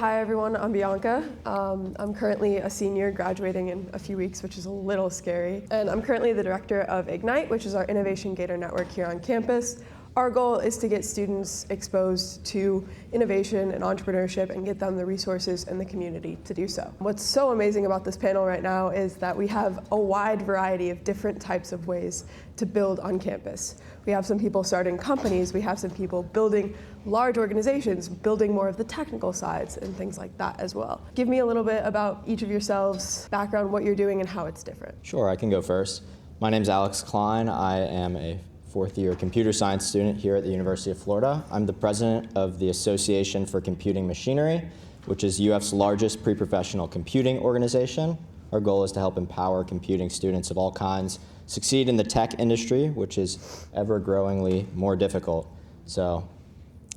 Hi everyone, I'm Bianca. I'm currently a senior graduating in a few weeks, which is a little scary. And I'm currently the director of Ignite, which is our Innovation Gator network here on campus. Our goal is to get students exposed to innovation and entrepreneurship and get them the resources and the community to do so. What's so amazing about this panel right now is that we have a wide variety of different types of ways to build on campus. We have some people starting companies, we have some people building large organizations, building more of the technical sides and things like that as well. Give me a little bit about each of yourselves, background, what you're doing and how it's different. Sure, I can go first. My name's Alex Klein. I am a fourth-year computer science student here at the University of Florida. I'm the president of the Association for Computing Machinery, which is UF's largest pre-professional computing organization. Our goal is to help empower computing students of all kinds succeed in the tech industry, which is ever-growingly more difficult. So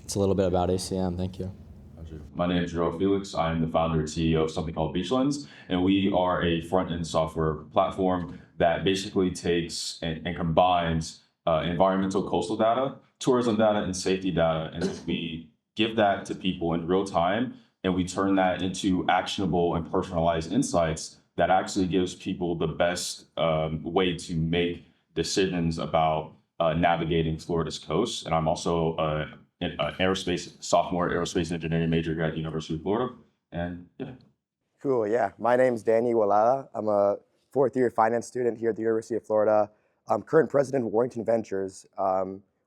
it's a little bit about ACM. Thank you. My name is Jerome Felix. I'm the founder and CEO of something called Beachlands, and we are a front-end software platform that basically takes and combines environmental coastal data, tourism data, and safety data, and we give that to people in real time, and we turn that into actionable and personalized insights that actually gives people the best way to make decisions about navigating Florida's coast. And I'm also an sophomore aerospace engineering major here at the University of Florida. And yeah. Cool, yeah. My name's Danny Walala. I'm a fourth-year finance student here at the University of Florida. I'm current president of Warrington Ventures.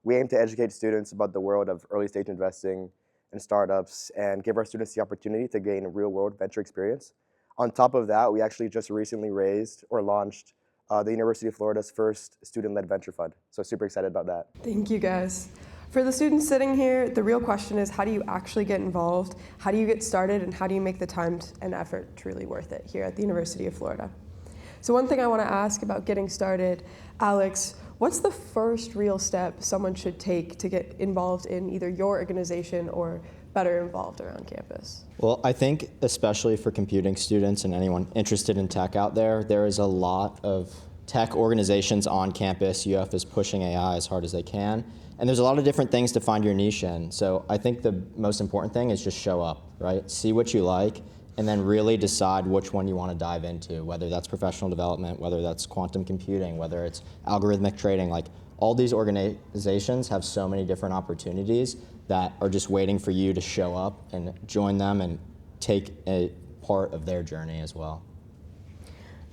We aim to educate students about the world of early-stage investing and startups and give our students the opportunity to gain a real-world venture experience. On top of that, we actually just recently raised or launched the University of Florida's first student-led venture fund. So super excited about that. Thank you guys. For the students sitting here, the real question is, how do you actually get involved? How do you get started? And how do you make the time and effort truly worth it here at the University of Florida? So one thing I want to ask about getting started, Alex, what's the first real step someone should take to get involved in either your organization or better involved around campus? Well, I think especially for computing students and anyone interested in tech out there, there is a lot of tech organizations on campus. UF is pushing AI as hard as they can. And there's a lot of different things to find your niche in. So I think the most important thing is just show up, right? See what you like, and then really decide which one you want to dive into, whether that's professional development, whether that's quantum computing, whether it's algorithmic trading. Like, all these organizations have so many different opportunities that are just waiting for you to show up and join them and take a part of their journey as well.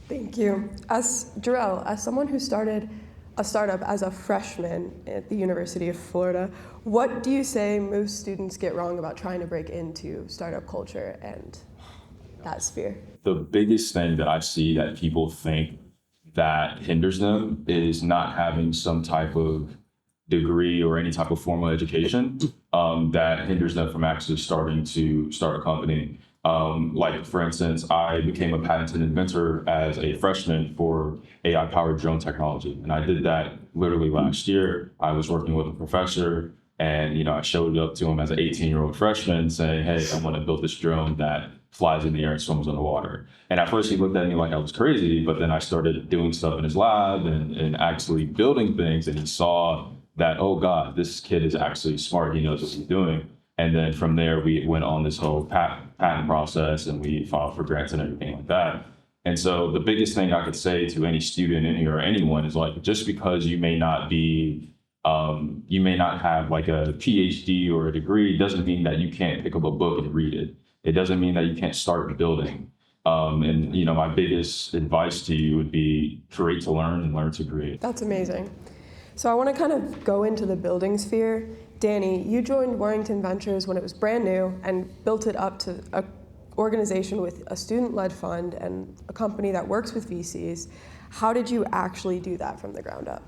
Thank you. As Jarrell, as someone who started a startup as a freshman at the University of Florida, what do you say most students get wrong about trying to break into startup culture and that sphere? The biggest thing that I see that people think that hinders them is not having some type of degree or any type of formal education that hinders them from actually starting to start a company. Like, for instance, I became a patented inventor as a freshman for AI-powered drone technology. And I did that literally last year. I was working with a professor, and I showed up to him as an 18-year-old freshman saying, hey, I want to build this drone that flies in the air and swims on the water. And at first he looked at me like I was crazy, but then I started doing stuff in his lab and actually building things, and he saw that, oh God, this kid is actually smart, he knows what he's doing. And then from there, we went on this whole patent process, and we filed for grants and everything like that. And so the biggest thing I could say to any student in here or anyone is, like, just because you may not have like a PhD or a degree doesn't mean that you can't pick up a book and read it. It doesn't mean that you can't start building. And my biggest advice to you would be create to learn and learn to create. That's amazing. So I want to kind of go into the building sphere. Danny, you joined Warrington Ventures when it was brand new and built it up to an organization with a student-led fund and a company that works with VCs. How did you actually do that from the ground up?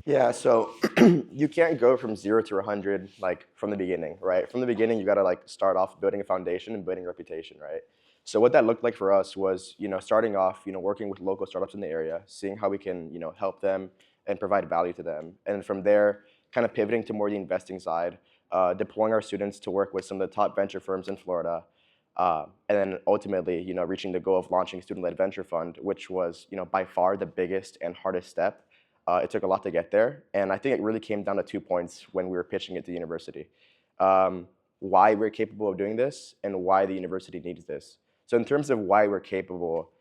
Yeah, so you can't go from 0 to 100 like from the beginning, right? From the beginning, you got to like start off building a foundation and building a reputation, right? So what that looked like for us was, starting off, working with local startups in the area, seeing how we can, help them and provide value to them. And from there, kind of pivoting to more the investing side, deploying our students to work with some of the top venture firms in Florida, and then ultimately, reaching the goal of launching student-led venture fund, which was, by far the biggest and hardest step. It took a lot to get there, and I think it really came down to 2 points when we were pitching it to the university. why we're capable of doing this and why the university needs this. So in terms of why we're capable,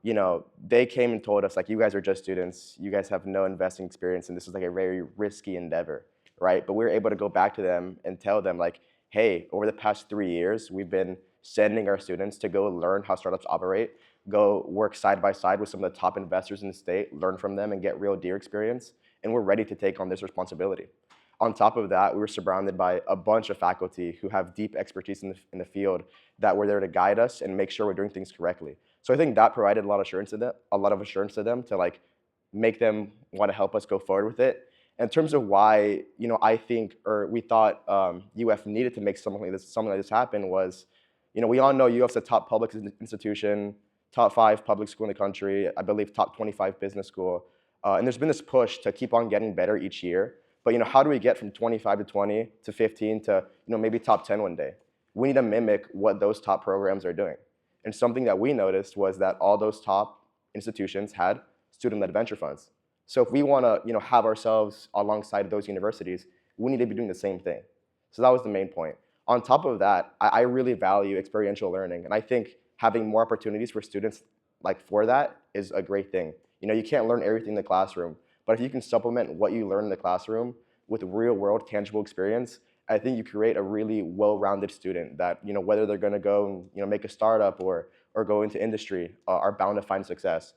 you know, they came and told us, like, you guys are just students, you guys have no investing experience, and this is like a very risky endeavor, right? But we were able to go back to them and tell them, like, hey, over the past 3 years, we've been sending our students to go learn how startups operate, go work side by side with some of the top investors in the state, learn from them, and get real deal experience, and we're ready to take on this responsibility. On top of that, we were surrounded by a bunch of faculty who have deep expertise in the field that were there to guide us and make sure we're doing things correctly. So I think that provided a lot of assurance to them to like make them want to help us go forward with it. In terms of why, you know, I think, or we thought UF needed to make something like this happen was, you know, we all know UF's a top public institution, top 5 public school in the country, I believe top 25 business school. And there's been this push to keep on getting better each year. But, you know, how do we get from 25 to 20 to 15 to, you know, maybe top 10 one day? We need to mimic what those top programs are doing. And something that we noticed was that all those top institutions had student-led venture funds. So if we want to, you know, have ourselves alongside those universities, we need to be doing the same thing. So that was the main point. On top of that, I really value experiential learning. And I think having more opportunities for students like for that is a great thing. You know, you can't learn everything in the classroom. But if you can supplement what you learn in the classroom with real-world tangible experience, I think you create a really well-rounded student that, you know, whether they're going to go and, you know, make a startup or go into industry, are bound to find success.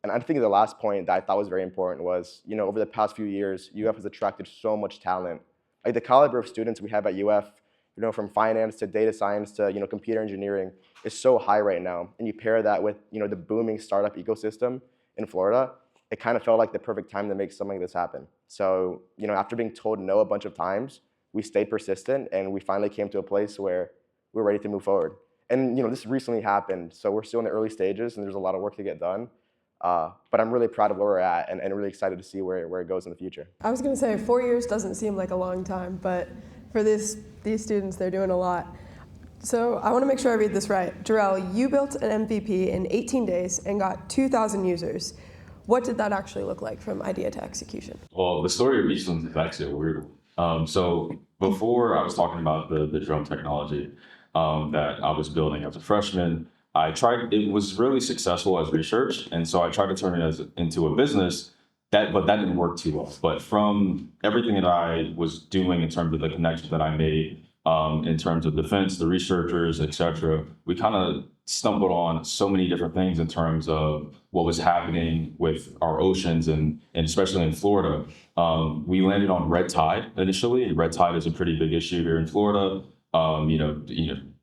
And I think the last point that I thought was very important was, you know, over the past few years, UF has attracted so much talent. Like the caliber of students we have at UF, you know, from finance to data science to, you know, computer engineering is so high right now. And you pair that with, you know, the booming startup ecosystem in Florida, it kind of felt like the perfect time to make something like this happen. So, you know, after being told no a bunch of times, we stayed persistent and we finally came to a place where we're ready to move forward. And, you know, this recently happened, so we're still in the early stages and there's a lot of work to get done. But I'm really proud of where we're at and really excited to see where it goes in the future. I was going to say 4 years doesn't seem like a long time, but for these students, they're doing a lot. So I want to make sure I read this right. Jarrell, you built an MVP in 18 days and got 2,000 users. What did that actually look like from idea to execution? Well, the story of Beachlands is actually a weird one. So before I was talking about the drone technology that I was building as a freshman, it was really successful as research. And so I tried to turn it into a business, but that didn't work too well. But from everything that I was doing in terms of the connections that I made, in terms of defense, the researchers, et cetera, we kind of stumbled on so many different things in terms of what was happening with our oceans and especially in Florida. We landed on red tide initially. Red tide is a pretty big issue here in Florida. You know,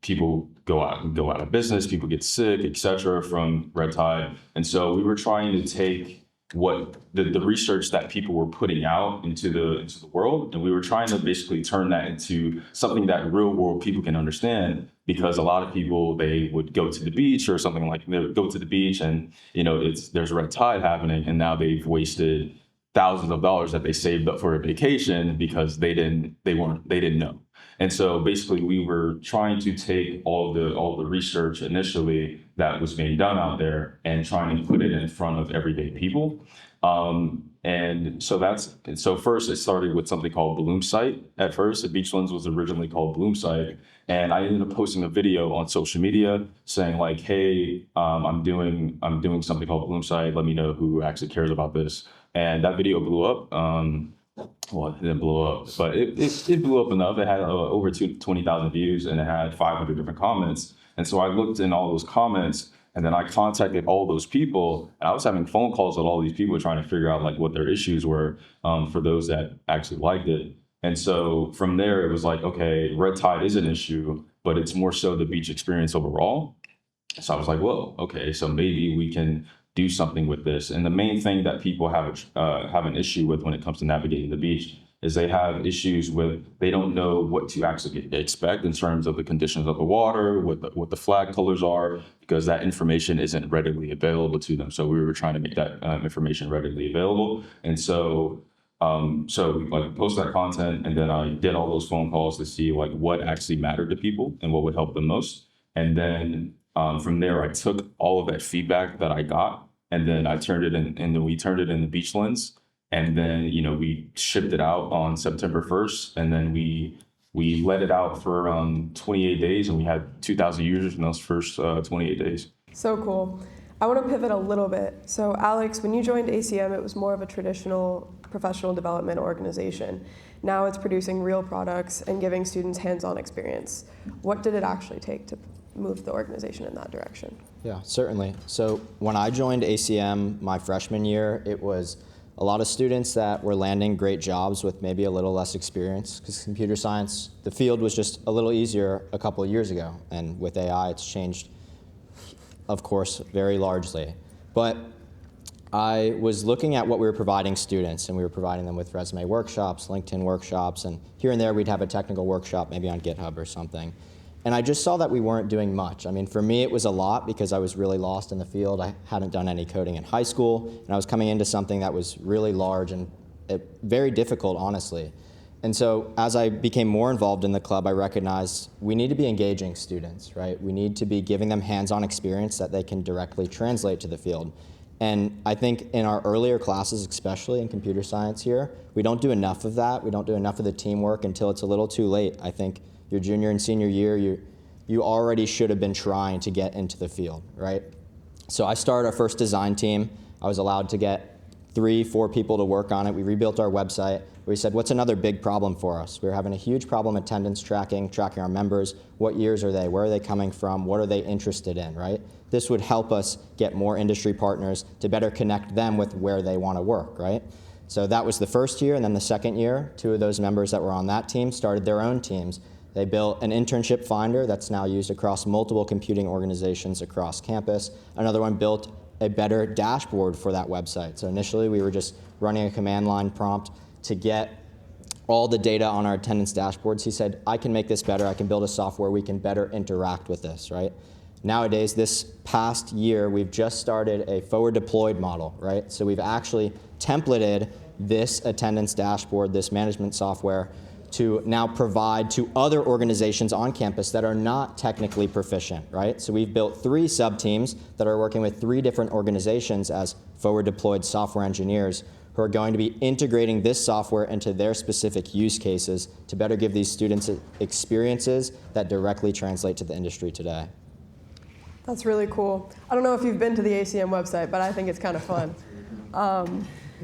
people go out of business, people get sick, et cetera, from red tide. And so we were trying to take what the research that people were putting out into the world, and we were trying to basically turn that into something that real world people can understand, because a lot of people, they would go to the beach or something, like they would go to the beach and, you know, there's red tide happening, and now they've wasted thousands of dollars that they saved up for a vacation because they didn't know. And so basically we were trying to take all the research initially that was being done out there and trying to put it in front of everyday people. And so first it started with something called Bloom Site. At first, the Beachlands was originally called Bloom Site. And I ended up posting a video on social media saying like, hey, I'm doing something called Bloom Site. Let me know who actually cares about this. And that video blew up. Well, it didn't blow up, but it blew up enough. It had over 20,000 views and it had 500 different comments. And so I looked in all those comments, and then I contacted all those people, and I was having phone calls with all these people trying to figure out like what their issues were for those that actually liked it. And so from there, it was like, okay, red tide is an issue, but it's more so the beach experience overall. So I was like, whoa, okay, so maybe we can do something with this. And the main thing that people have an issue with when it comes to navigating the beach is they have issues with, they don't know what to actually expect in terms of the conditions of the water, what the flag colors are, because that information isn't readily available to them. So we were trying to make that information readily available. And so like post that content, and then I did all those phone calls to see like what actually mattered to people and what would help them most. And then from there, I took all of that feedback that I got, and then I turned it in, and then we turned it in the Beachlands. And then, you know, we shipped it out on September 1st, and then we we let it out for 28 days, and we had 2,000 users in those first 28 days. So cool. I want to pivot a little bit. So Alex, when you joined ACM, it was more of a traditional professional development organization. Now it's producing real products and giving students hands-on experience. What did it actually take to move the organization in that direction? Yeah, certainly. So when I joined ACM my freshman year, it was a lot of students that were landing great jobs with maybe a little less experience, because computer science, the field was just a little easier a couple of years ago. And with AI, it's changed, of course, very largely. But I was looking at what we were providing students, and we were providing them with resume workshops, LinkedIn workshops, and here and there we'd have a technical workshop, maybe on GitHub or something. And I just saw that we weren't doing much. I mean, for me, it was a lot because I was really lost in the field. I hadn't done any coding in high school, and I was coming into something that was really large and very difficult, honestly. And so as I became more involved in the club, I recognized we need to be engaging students, right? We need to be giving them hands-on experience that they can directly translate to the field. And I think in our earlier classes, especially in computer science here, we don't do enough of that. We don't do enough of the teamwork until it's a little too late. I think your junior and senior year, you already should have been trying to get into the field, right? So I started our first design team. I was allowed to get 3-4 people to work on it. We rebuilt our website. We said, what's another big problem for us? We were having a huge problem attendance tracking our members. What years are they? Where are they coming from? What are they interested in, right? This would help us get more industry partners to better connect them with where they want to work, right? So that was the first year, and then the second year, 2 of those members that were on that team started their own teams. They built an internship finder that's now used across multiple computing organizations across campus. Another one built a better dashboard for that website. So initially we were just running a command line prompt to get all the data on our attendance dashboards. He said, I can make this better. I can build a software. We can better interact with this, right? Nowadays, this past year, we've just started a forward deployed model, right? So we've actually templated this attendance dashboard, this management software, to now provide to other organizations on campus that are not technically proficient, right? So we've built 3 sub-teams that are working with 3 different organizations as forward deployed software engineers who are going to be integrating this software into their specific use cases to better give these students experiences that directly translate to the industry today. That's really cool. I don't know if you've been to the ACM website, but I think it's kind of fun.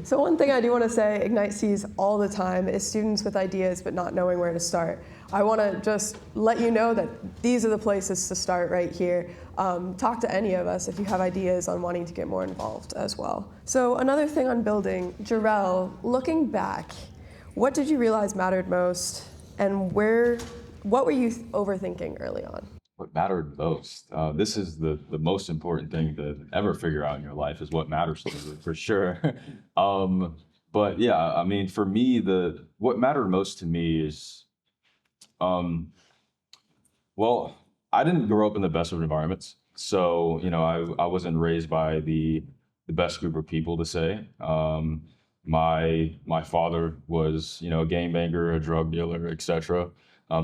So one thing I do want to say Ignite sees all the time is students with ideas but not knowing where to start. I want to just let you know that these are the places to start right here. Talk to any of us if you have ideas on wanting to get more involved as well. So another thing on building, Jarrell, looking back, what did you realize mattered most, and what were you overthinking early on? What mattered most? This is the most important thing to ever figure out in your life, is what matters to you, for sure. But yeah, I mean, for me, what mattered most to me is, well, I didn't grow up in the best of environments. So, I wasn't raised by the best group of people, to say. My father was, a gangbanger, a drug dealer, etc.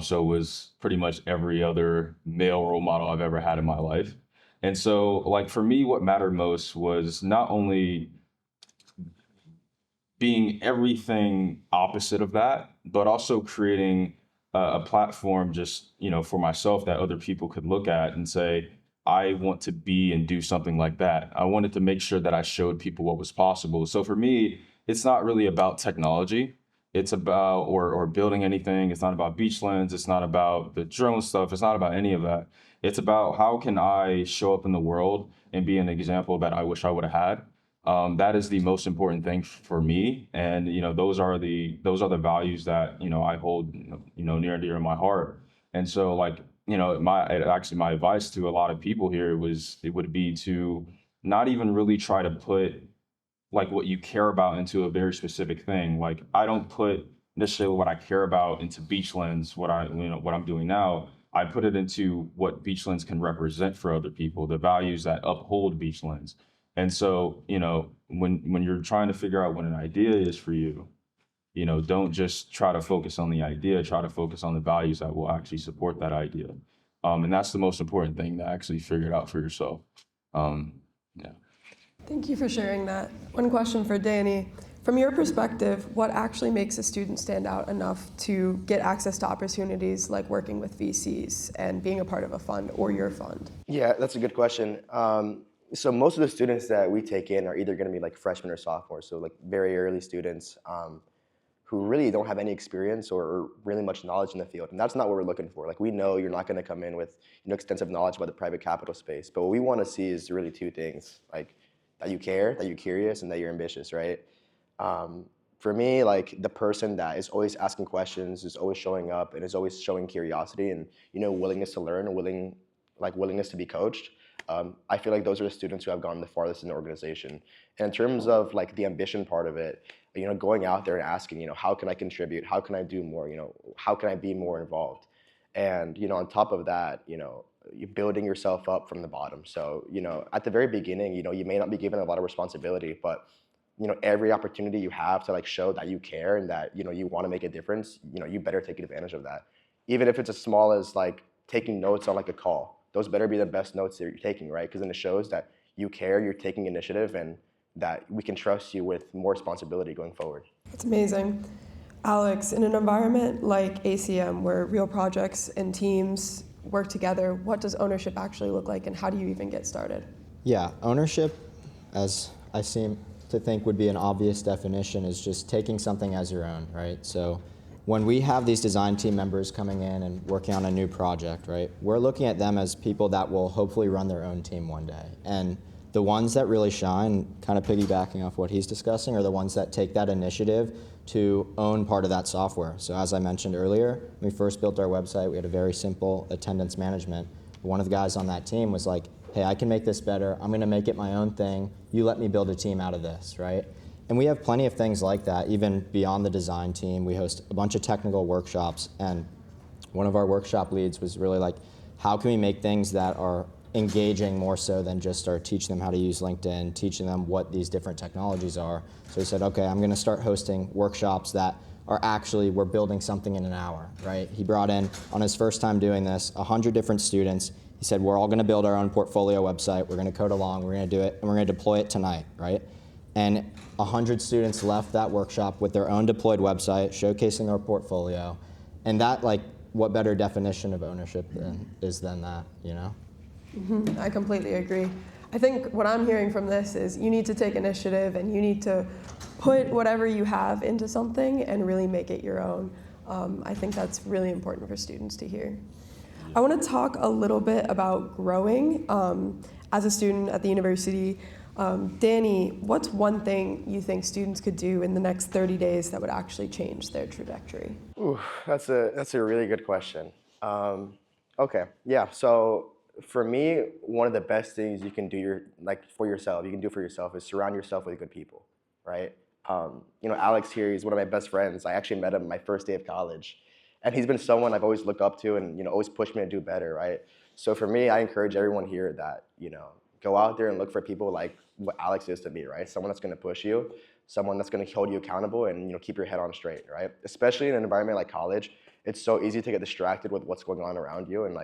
So was pretty much every other male role model I've ever had in my life. And so, like, for me, what mattered most was not only being everything opposite of that, but also creating a platform just, for myself that other people could look at and say, I want to be and do something like that. I wanted to make sure that I showed people what was possible. So for me, it's not really about technology. It's about, or building anything. It's not about Beachlands. It's not about the drone stuff. It's not about any of that. It's about how can I show up in the world and be an example that I wish I would have had. That is the most important thing for me. And, those are the values that, I hold, near and dear to my heart. And so, like, my advice to a lot of people here would be to not even really try to put like what you care about into a very specific thing. Like, I don't put necessarily what I care about into Beachlands, what I'm doing now. I put it into what Beachlands can represent for other people, the values that uphold Beachlands. And so, when you're trying to figure out what an idea is for you, don't just try to focus on the idea, try to focus on the values that will actually support that idea. And that's the most important thing, to actually figure it out for yourself. Yeah. Thank you for sharing that. One question for Danny. From your perspective, what actually makes a student stand out enough to get access to opportunities like working with VCs and being a part of a fund or your fund? Yeah, that's a good question. So most of the students that we take in are either going to be like freshmen or sophomores, so like very early students who really don't have any experience or really much knowledge in the field, and that's not what we're looking for. Like we know you're not going to come in with extensive knowledge about the private capital space, but what we want to see is really two things: like that you care, that you're curious, and that you're ambitious, right? For me, like the person that is always asking questions, is always showing up, and is always showing curiosity and willingness to learn, and willingness to be coached. I feel like those are the students who have gone the farthest in the organization. And in terms of like the ambition part of it, going out there and asking, how can I contribute? How can I do more? How can I be more involved? And on top of that, you're building yourself up from the bottom. So at the very beginning, you may not be given a lot of responsibility, but every opportunity you have to like show that you care and that you want to make a difference, you better take advantage of that. Even if it's as small as like taking notes on like a call, those better be the best notes that you're taking, right? Because then it shows that you care, you're taking initiative, and that we can trust you with more responsibility going forward. That's amazing. Alex, in an environment like ACM where real projects and teams work together, what does ownership actually look like, and how do you even get started? Yeah, ownership, as I seem to think would be an obvious definition, is just taking something as your own, right? So when we have these design team members coming in and working on a new project, right, we're looking at them as people that will hopefully run their own team one day. And the ones that really shine, kind of piggybacking off what he's discussing, are the ones that take that initiative to own part of that software. So as I mentioned earlier, when we first built our website, we had a very simple attendance management. One of the guys on that team was like, hey, I can make this better. I'm gonna make it my own thing. You let me build a team out of this, right? And we have plenty of things like that, even beyond the design team. We host a bunch of technical workshops, and one of our workshop leads was really like, how can we make things that are engaging more so than just start teaching them how to use LinkedIn, teaching them what these different technologies are. So we said, okay, I'm gonna start hosting workshops that are actually, we're building something in an hour, right? He brought in, on his first time doing this, 100 different students. He said, we're all gonna build our own portfolio website, we're gonna code along, we're gonna do it, and we're gonna deploy it tonight, right? And 100 students left that workshop with their own deployed website, showcasing our portfolio. And that, like, what better definition of ownership than that, Mm-hmm. I completely agree. I think what I'm hearing from this is you need to take initiative and you need to put whatever you have into something and really make it your own. I think that's really important for students to hear. I want to talk a little bit about growing. As a student at the university, Danny, what's one thing you think students could do in the next 30 days that would actually change their trajectory? Ooh, that's a really good question. Okay, yeah. So for me, one of the best things you can do for yourself is surround yourself with good people, right? Alex here, he's one of my best friends. I actually met him my first day of college, and he's been someone I've always looked up to and always pushed me to do better, right? So for me, I encourage everyone here that go out there and look for people like what Alex is to me, right? Someone that's going to push you, someone that's going to hold you accountable, and keep your head on straight, right? Especially in an environment like college, it's so easy to get distracted with what's going on around you and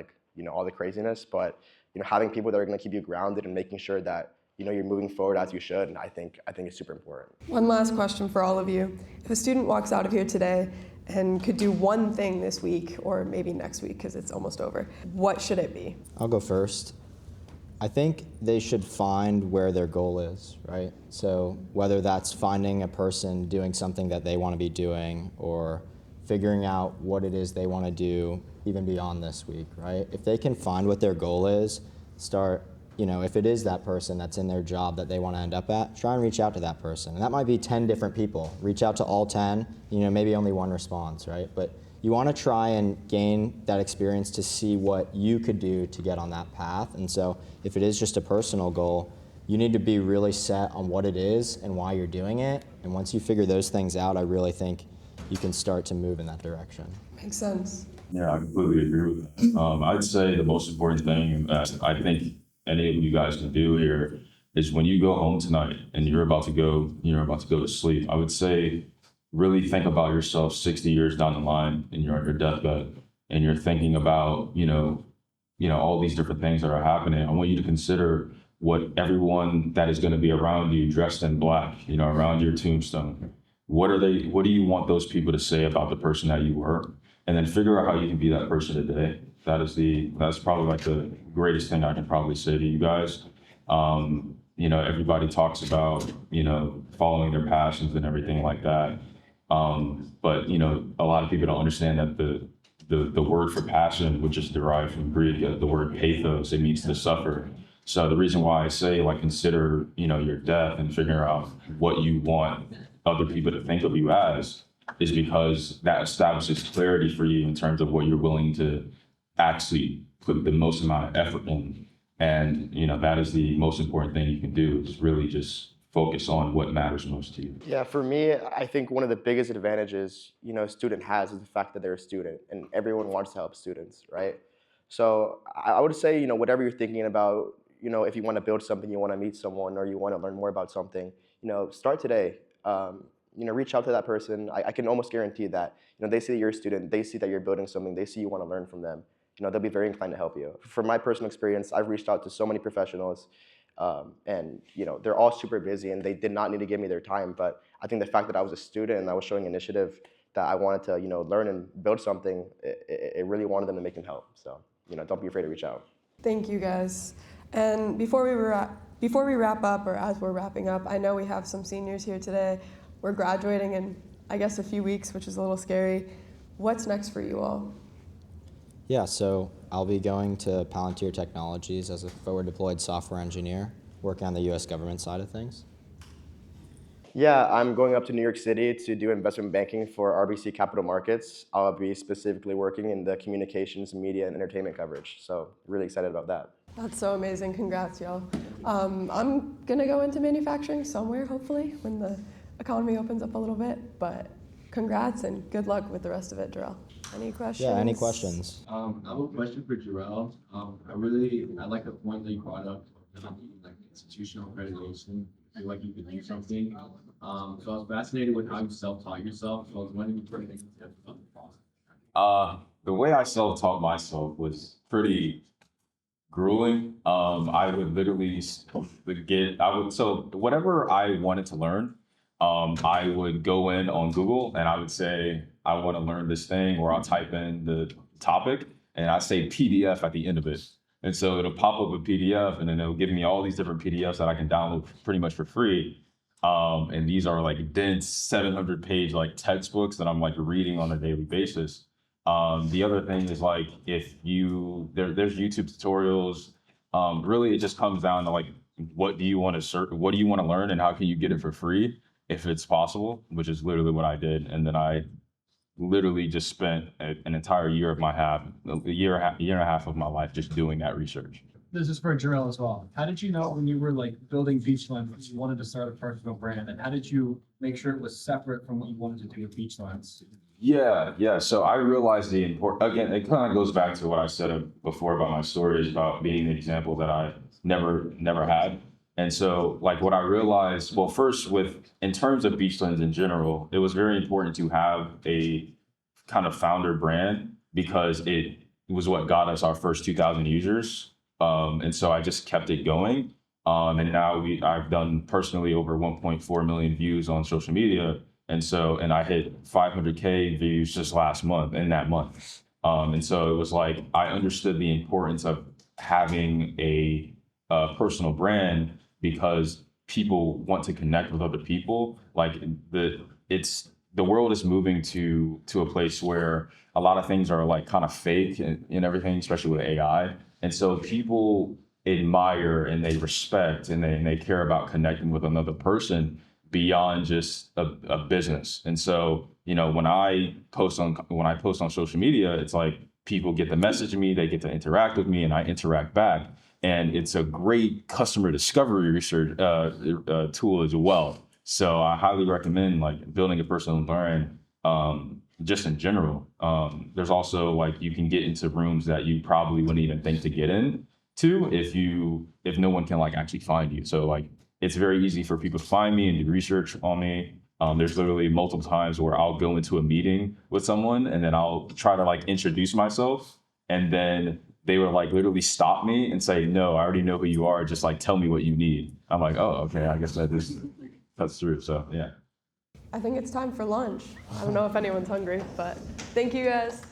all the craziness. But having people that are going to keep you grounded and making sure that you're moving forward as you should, and I think it's super important. One last question for all of you: if a student walks out of here today and could do one thing this week, or maybe next week because it's almost over, what should it be? I'll go first. I think they should find where their goal is, right? So whether that's finding a person doing something that they want to be doing, or figuring out what it is they want to do even beyond this week, right? If they can find what their goal is, start, if it is that person that's in their job that they want to end up at, try and reach out to that person. And that might be 10 different people. Reach out to all 10, maybe only one response, right? But you want to try and gain that experience to see what you could do to get on that path. And so if it is just a personal goal, you need to be really set on what it is and why you're doing it. And once you figure those things out, I really think you can start to move in that direction. Makes sense. Yeah, I completely agree with that. I'd say the most important thing that I think any of you guys can do here is when you go home tonight and you're about to go to sleep, I would say really think about yourself 60 years down the line and you're on your deathbed and you're thinking about, all these different things that are happening. I want you to consider what everyone that is going to be around you dressed in black, around your tombstone. what do you want those people to say about the person that you were? And then figure out how you can be that person today. That's probably like the greatest thing I can probably say to you guys. Everybody talks about, following their passions and everything like that. But a lot of people don't understand that the word for passion, which is derived from Greek, the word pathos, it means to suffer. So the reason why I say like consider, your death and figure out what you want other people to think of you as is because that establishes clarity for you in terms of what you're willing to actually put the most amount of effort in. And, that is the most important thing you can do is really just focus on what matters most to you. Yeah, for me, I think one of the biggest advantages, a student has is the fact that they're a student and everyone wants to help students, right? So I would say, whatever you're thinking about, if you want to build something, you want to meet someone or you want to learn more about something, start today. Reach out to that person. I can almost guarantee that, they see that you're a student, they see that you're building something, they see you want to learn from them. They'll be very inclined to help you. From my personal experience, I've reached out to so many professionals and they're all super busy and they did not need to give me their time. But I think the fact that I was a student and I was showing initiative that I wanted to, learn and build something, it really wanted them to make them help. So, don't be afraid to reach out. Thank you, guys. And before we wrap up, or as we're wrapping up, I know we have some seniors here today. We're graduating in, I guess, a few weeks, which is a little scary. What's next for you all? Yeah, so I'll be going to Palantir Technologies as a forward deployed software engineer, working on the US government side of things. Yeah, I'm going up to New York City to do investment banking for RBC Capital Markets. I'll be specifically working in the communications, media, and entertainment coverage. So really excited about that. That's so amazing. Congrats, y'all. I'm going to go into manufacturing somewhere, hopefully, when the economy opens up a little bit. But congrats and good luck with the rest of it, Jarrell. Any questions? Yeah, any questions? I have a question for Jarrell. I like the point that you brought up, like institutional accreditation. I feel like you could do something. So I was fascinated with how you self-taught yourself. So I was wondering if you could about the process. The way I self-taught myself was pretty grueling. I would literally so whatever I wanted to learn, I would go in on Google and I would say, I want to learn this thing, or I'll type in the topic and I say PDF at the end of it. And so it'll pop up a PDF and then it'll give me all these different PDFs that I can download pretty much for free. And these are like dense 700-page like textbooks that I'm like reading on a daily basis. The other thing is like there's YouTube tutorials. Really, it just comes down to like what do you want to learn and how can you get it for free if it's possible, which is literally what I did. And then I literally just spent an entire year and a half of my life just doing that research. This is for Jarrell as well. How did you know when you were like building Beachlands, you wanted to start a personal brand, and how did you make sure it was separate from what you wanted to do with Beachlands? Yeah. So I realized again, it kind of goes back to what I said before about my stories about being an example that I never had. And so like what I realized, well, first in terms of Beachlands in general, it was very important to have a kind of founder brand because it was what got us our first 2,000 users. And so I just kept it going. And now I've done personally over 1.4 million views on social media. And I hit 500K views just last month, in that month. And so it was like, I understood the importance of having a personal brand because people want to connect with other people. Like the world is moving to a place where a lot of things are like kind of fake and everything, especially with AI. And so people admire and they respect and they care about connecting with another person beyond just a business. And so, when I post on social media, it's like people get to message me, they get to interact with me, and I interact back. And it's a great customer discovery research tool as well. So I highly recommend like building a personal brand just in general. There's also like you can get into rooms that you probably wouldn't even think to get into if no one can like actually find you. So like it's very easy for people to find me and do research on me. There's literally multiple times where I'll go into a meeting with someone and then I'll try to like introduce myself, and then they would like literally stop me and say, "No, I already know who you are. Just like tell me what you need." I'm like, "Oh, okay. I guess that's true." So yeah. I think it's time for lunch. I don't know if anyone's hungry, but thank you guys.